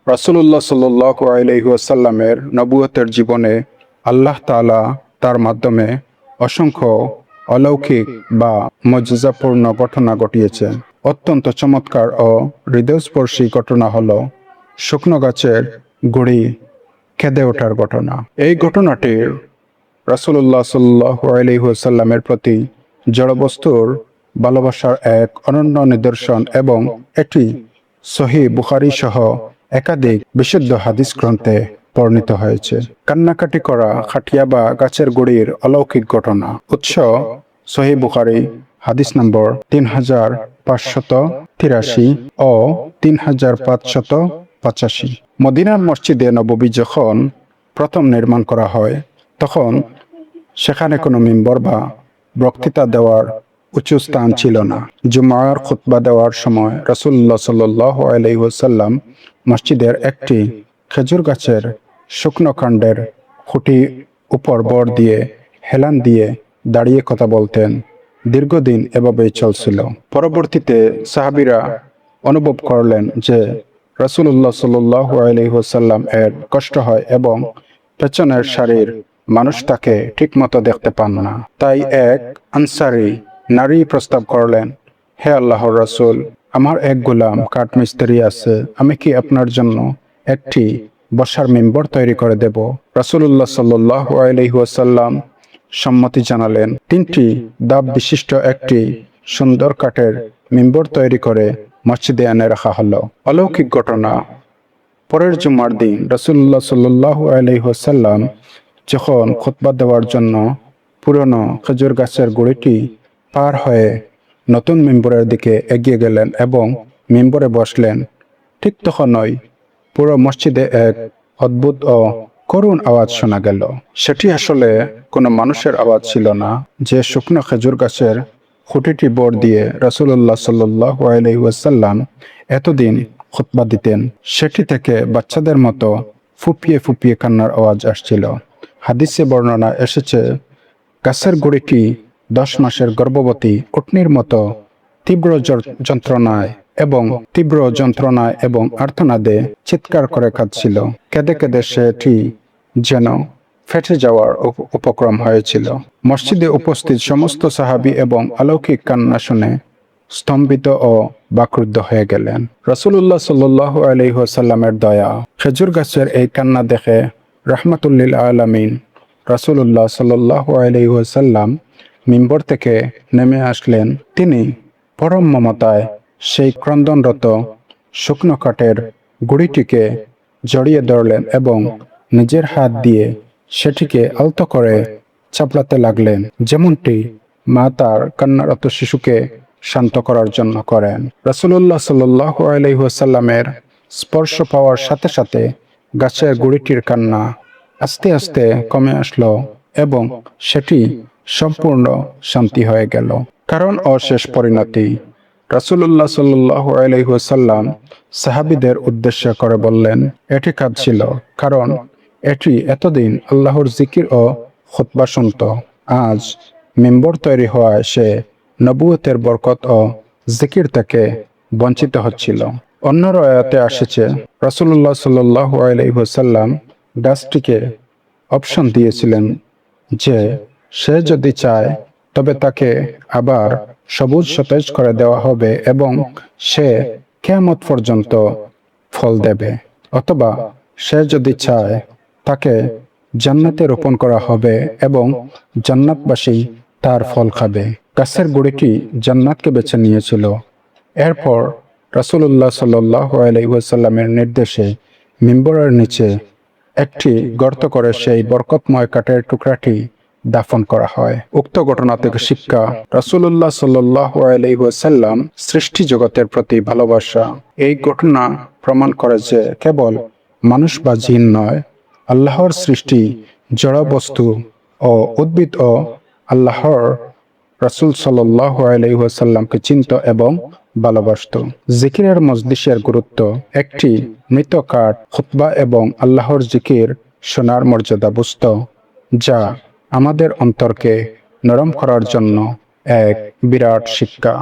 রাসূলুল্লাহ সাল্লাল্লাহু আলাইহি ওয়াসাল্লামের নবুয়তের জীবনে আল্লাহ তাআলা তার মাধ্যমে অসংখ্য অলৌকিক বা মুজিজাপূর্ণ ঘটনা ঘটিয়েছেন। অত্যন্ত চমৎকার ও হৃদয়স্পর্শী ঘটনা হলো শুকনো গাছের গুঁড়ি কেঁদে ওঠার ঘটনা। এই ঘটনাটির রাসূলুল্লাহ সাল্লাল্লাহু আলাইহি ওয়াসাল্লামের প্রতি জড়বস্তুর ভালোবাসার এক অনন্য নিদর্শন এবং এটি সহিহ বুখারী সহ একাধিক বিশুদ্ধ হাদিস গ্রন্থে বর্ণিত হয়েছে। কান্নাকাটি করা খাটিয়া বা গাছের গুঁড়ির অলৌকিক ঘটনা। উৎস সহিহ বুখারী হাদিস নম্বর 3583 ও 3585। মদিনার মসজিদে নববী যখন প্রথম নির্মাণ করা হয় তখন সেখানে কোনো মিম্বর বা বক্তৃতা দেওয়ার উঁচু স্থান ছিল না। জুমার খুতবা দেওয়ার সময় রাসূলুল্লাহ সাল্লাল্লাহু আলাইহি ওয়াসাল্লাম মসজিদের একটি খেজুর গাছের শুকনো কাণ্ডের খুঁটি উপর ভর দিয়ে হেলান দিয়ে দাঁড়িয়ে কথা বলতেন। দীর্ঘদিন এভাবেই চলছিল। পরবর্তীতে সাহাবীরা অনুভব করলেন যে রাসূলুল্লাহ সাল্লাল্লাহু আলাইহি ওয়াসাল্লাম এর কষ্ট হয় এবং পেছনের সারির মানুষ তাকে ঠিকমতো দেখতে পান না। তাই এক আনসারী নারী প্রস্তাব করলেন, হে আল্লাহর রাসূল, আমার এক গোলাম কাঠমিস্ত্রি আছে, আমি কি আপনার জন্য একটি বসার মিম্বর তৈরি করে দেব? রাসূলুল্লাহ সাল্লাল্লাহু আলাইহি ওয়াসাল্লাম সম্মতি জানালেন। 3টি ধাপ বিশিষ্ট একটি সুন্দর কাঠের মিম্বর তৈরি করে মসজিদে এনে রাখা হলো। অলৌকিক ঘটনা। পরের জুমার দিন রাসূলুল্লাহ সাল্লাল্লাহু আলাইহি ওয়াসাল্লাম যখন খুতবা দেওয়ার জন্য পুরনো খেজুর গাছের গুঁড়িটি পার হয়ে নতুন মিম্বরের দিকে এগিয়ে গেলেন এবং মিম্বরে বসলেন, ঠিক তখনই পুরো মসজিদে এক অদ্ভুত ও করুণ আওয়াজ শোনা গেল। সেটি আসলে কোনো মানুষের আওয়াজ ছিল না। যে শুকনো খেজুর গাছের খুঁটিটি ভর দিয়ে রাসূলুল্লাহ সাল্লাল্লাহু আলাইহি ওয়াসাল্লাম এতদিন খুতবা দিতেন, সেটি থেকে বাচ্চাদের মতো ফুপিয়ে ফুপিয়ে কান্নার আওয়াজ আসছিল। হাদিসে বর্ণনা এসেছে, গাছের গুঁড়িটি 10 মাসের গর্ভবতী উটনির মতো তীব্র যন্ত্রণায় এবং আর্তনাদে চিৎকার করে কাঁদছিল। কেঁদে কেঁদে সেটি যেন ফেটে যাওয়ার উপক্রম হয়েছিল। মসজিদে উপস্থিত সমস্ত সাহাবী এবং অলৌকিক কান্না শুনে স্তম্ভিত ও বাকরুদ্ধ হয়ে গেলেন। রাসূলুল্লাহ সাল্লাল্লাহু আলাইহি ওয়াসাল্লামের দয়া। খেজুর গাছের এই কান্না দেখে রাহমাতুল লিল আলামিন রাসূলুল্লাহ সাল্লাল্লাহু আলাইহি ওয়াসাল্লাম মিম্বর থেকে নেমে আসলেন। তিনি পরম মমতায় সেই ক্রন্দনরত শুকনো কাঠের গুঁড়িটিকে জড়িয়ে ধরলেন এবং নিজের হাত দিয়ে সেটিকে আলতো করে চাপড়াতে লাগলেন, যেমনটি মা তার কান্নারত শিশুকে শান্ত করার জন্য করেন। রাসূলুল্লাহ সাল্লাল্লাহু আলাইহি ওয়াসাল্লামের স্পর্শ পাওয়ার সাথে সাথে গাছের গুঁড়িটির কান্না আস্তে আস্তে কমে আসলো এবং সেটি সম্পূর্ণ শান্তি হয়ে গেল। কারণ অশেষ পরিণতি। রাসূলুল্লাহ সাল্লাল্লাহু আলাইহি ওয়াসাল্লাম সাহাবীদের উদ্দেশ্য করে বললেন, এটি কাঁদছিল কারণ এটি এতদিন আল্লাহর জিকির ও খুতবা শুনত। আজ মিম্বর তৈরি হওয়ায় সে নবুয়তের বরকত ও জিকির থেকে বঞ্চিত হচ্ছিল। অন্য রওয়ায়াতে আসছে, রাসূলুল্লাহ সাল্লাল্লাহু আলাইহি ওয়াসাল্লাম গাছটিকে অপশন দিয়েছিলেন যে সে যদি চায় তবে তাকে আবার সবুজ সতেজ করে দেওয়া হবে এবং সে কিয়ামত পর্যন্ত ফল দেবে, অথবা সে যদি চায় তাকে জান্নাতে রোপণ করা হবে এবং জান্নাতবাসী তার ফল খাবে। গাছের গুঁড়িটি জান্নাতকে বেছে নিয়েছিল। এরপর রাসূলুল্লাহ সাল্লাল্লাহু আলাইহি ওয়াসাল্লামের নির্দেশে মিম্বরের নিচে একটি গর্ত করে সেই বরকতময় কাঠের টুকরাটি দাফন করা হয়। উক্ত ঘটনা থেকে শিক্ষা, রাসূলুল্লাহ সাল্লাল্লাহু আলাইহি ওয়াসাল্লাম সৃষ্টি জগতের প্রতি ভালোবাসা। এই ঘটনা প্রমাণ করে যে কেবল মানুষ বা জিন নয়, আল্লাহর সৃষ্টি জড় বস্তু ও উদ্ভিদ ও আল্লাহর রাসূল সাল্লাল্লাহু আলাইহি ওয়াসাল্লামকে চিনত এবং ভালোবাসত। জিকিরের মজলিসের গুরুত্ব। একটি মৃত কাঠ খুতবা এবং আল্লাহর জিকির শোনার মর্যাদা বুঝত, যা আমাদের অন্তরকে নরম করার জন্য এক বিরাট শিক্ষা।